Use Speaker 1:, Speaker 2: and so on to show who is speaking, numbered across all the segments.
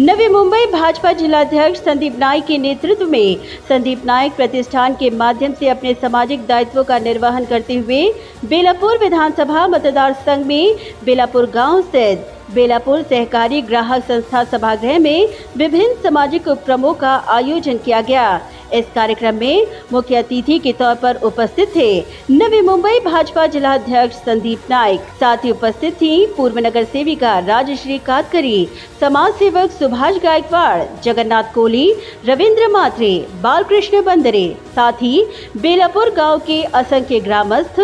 Speaker 1: नवी मुंबई भाजपा जिलाध्यक्ष संदीप नाइक के नेतृत्व में संदीप नाइक प्रतिष्ठान के माध्यम से अपने सामाजिक दायित्वों का निर्वहन करते हुए बेलापुर विधानसभा मतदार संघ में बेलापुर गांव स्थित बेलापुर सहकारी ग्राहक संस्था सभागृह में विभिन्न सामाजिक उपक्रमों का आयोजन किया गया। इस कार्यक्रम में मुख्य अतिथि के तौर पर उपस्थित थे नवी मुंबई भाजपा जिलाध्यक्ष संदीप नाइक। साथ ही उपस्थित थी पूर्व नगर सेविका राजश्री कातकरी, समाज सेवक सुभाष गायकवाड़, जगन्नाथ कोहली, रविंद्र मात्रे, बालकृष्ण बंदरे, साथ ही बेलापुर गांव के असंख्य ग्रामस्थ,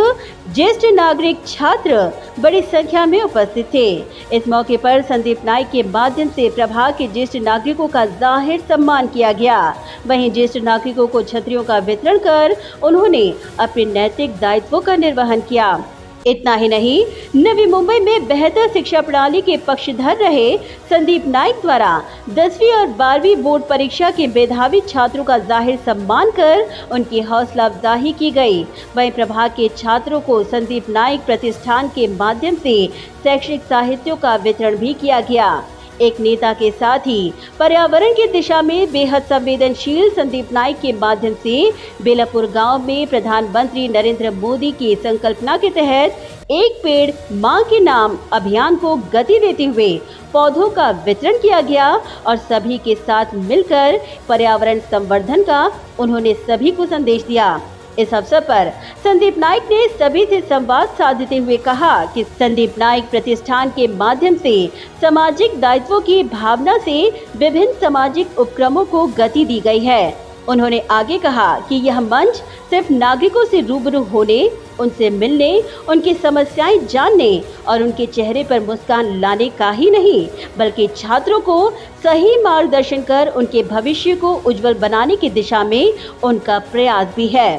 Speaker 1: ज्येष्ठ नागरिक, छात्र बड़ी संख्या में उपस्थित थे। इस मौके पर संदीप नाइक के माध्यम से प्रभाग के ज्येष्ठ नागरिकों का जाहिर सम्मान किया गया। वहीं ज्येष्ठ नागरिकों को छतरियों का वितरण कर उन्होंने अपने नैतिक दायित्वों का निर्वहन किया। इतना ही नहीं, नवी मुंबई में बेहतर शिक्षा प्रणाली के पक्षधर रहे संदीप नाइक द्वारा 10वीं और 12वीं बोर्ड परीक्षा के मेधावी छात्रों का जाहिर सम्मान कर उनकी हौसला अफजाई की गई। वहीं प्रभाग के छात्रों को संदीप नाइक प्रतिष्ठान के माध्यम से शैक्षणिक साहित्यों का वितरण भी किया गया। एक नेता के साथ ही पर्यावरण की दिशा में बेहद संवेदनशील संदीप नाइक के माध्यम से बेलापुर गांव में प्रधानमंत्री नरेंद्र मोदी की संकल्पना के तहत एक पेड़ मां के नाम अभियान को गति देते हुए पौधों का वितरण किया गया और सभी के साथ मिलकर पर्यावरण संवर्धन का उन्होंने सभी को संदेश दिया। इस अवसर पर संदीप नाइक ने सभी से संवाद साधते हुए कहा कि संदीप नाइक प्रतिष्ठान के माध्यम से सामाजिक दायित्वों की भावना से विभिन्न सामाजिक उपक्रमों को गति दी गई है। उन्होंने आगे कहा कि यह मंच सिर्फ नागरिकों से रूबरू होने, उनसे मिलने, उनकी समस्याएं जानने और उनके चेहरे पर मुस्कान लाने का ही नहीं, बल्कि छात्रों को सही मार्गदर्शन कर उनके भविष्य को उज्जवल बनाने की दिशा में उनका प्रयास भी है।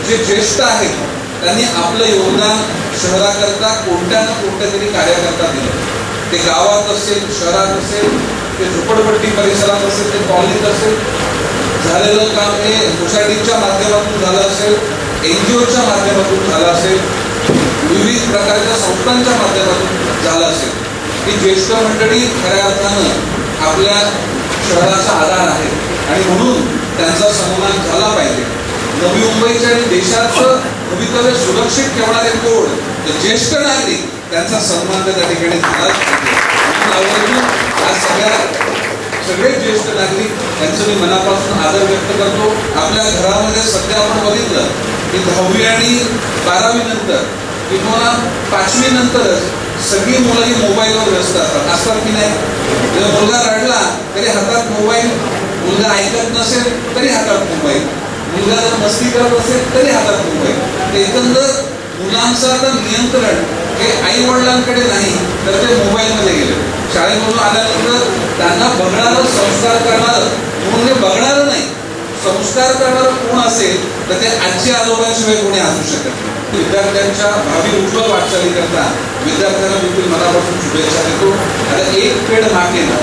Speaker 2: जे ज्येष्ठ आहेत त्यांनी आपलं योगदान शहराकरता कोणत्या ना कोणत्या तरी कार्याकरता दिलं। ते गावात असेल, शहरात असेल, ते झोपडपट्टी परिसरात असेल, ते कॉलनीत असेल, झालेलं काम हे सोसायटीच्या माध्यमातून झालं असेल, NGOच्या माध्यमातून झालं असेल, विविध प्रकारच्या संस्थांच्या माध्यमातून झालं असेल। ही ज्येष्ठ मंडळी खऱ्या अर्थानं आपल्या शहराचा आधार आहे आणि म्हणून त्यांचा सन्मान झाला पाहिजे। नवी मुंबईच्या आणि देशाचं भवितव्य सुरक्षित ठेवणारे कोण तर ज्येष्ठ नागरिक, त्यांचा सन्मान त्या ठिकाणी झालाच पाहिजे। आज सगळे ज्येष्ठ नागरिक त्यांचं मी मनापासून आदर व्यक्त करतो। आपल्या घरामध्ये सध्या आपण बघितलं की 10वी आणि 12वी नंतर किंवा 5वी नंतरच सगळी मुलं ही मोबाईलवर व्यस्त असतात की नाही। मुलगा रडला तरी हातात मोबाईल, मुलगा ऐकत नसेल तरी हातात मोबाईल, मुलगा जर मस्ती करत असेल तरी हातात मोबाईल। एकंदर मुलांचं आता नियंत्रण हे आई वडिलांकडे नाही तर ते मोबाईलमध्ये गेले। शाळेमधून आल्यानंतर त्यांना बघणारं, संस्कार करणारं म्हणून हे बघणारं नाही, संस्कार करणारं कोण असेल तर ते आजी आजोबांशिवाय कोणी असू शकत नाही। विद्यार्थ्यांच्या भावी उज्ज्वल वाटचाली करता विद्यार्थ्यांना देखील मनापासून शुभेच्छा देतो। आता एक पेड मागे ना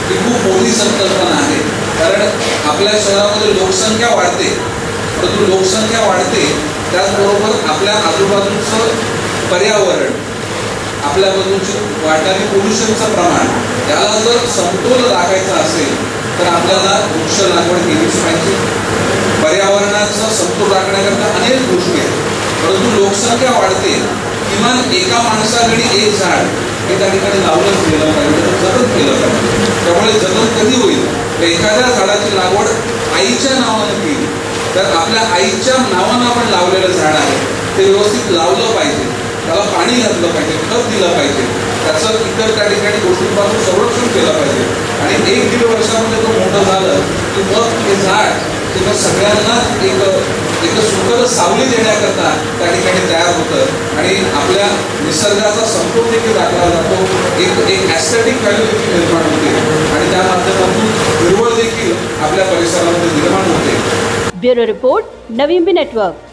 Speaker 2: ही खूप मोठी संकल्पना आहे, कारण आपल्या शहरामध्ये लोकसंख्या वाढते, परंतु लोकसंख्या वाढते त्याचबरोबर आपल्या आजूबाजूचं पर्यावरण, आपल्या बाजूची वाढणारी पोल्युशनचं प्रमाण याला जर समतोल राखायचा असेल तर आपल्याला वृक्ष लागवड केलीच पाहिजे। पर्यावरणाचा समतोल राखण्याकरता अनेक गोष्टी आहेत, परंतु लोकसंख्या वाढते, किमान एका माणसाकडे एक झाड हे त्या ठिकाणी लावलंच गेलं पाहिजे, जतन केलं पाहिजे। त्यामुळे जतन कधी होईल तर एखाद्या झाडाची लागवड आईच्या नावानं केली तर आपल्या आईच्या नावानं आपण लावलेलं झाड आहे ते व्यवस्थित लावलं पाहिजे, त्याला पाणी घातलं पाहिजे, खत दिलं पाहिजे, त्याचं इतर त्या ठिकाणी गोष्टींपासून संरक्षण केलं पाहिजे आणि 1-1.5 वर्षामध्ये तो मोठं झालं की मग हे झाड किंवा सगळ्यांना एक सुखद सावली देण्याकरता त्या ठिकाणी तयार होतं आणि आपल्या निसर्गाचा समतोल देखील राखला जातो। एक ॲस्थेटिक व्हॅल्यू देखील निर्माण होते आणि त्या माध्यमातून हिरवळ देखील आपल्या परिसरामध्ये निर्माण होते।
Speaker 1: Bureau report, Navi Mumbai network.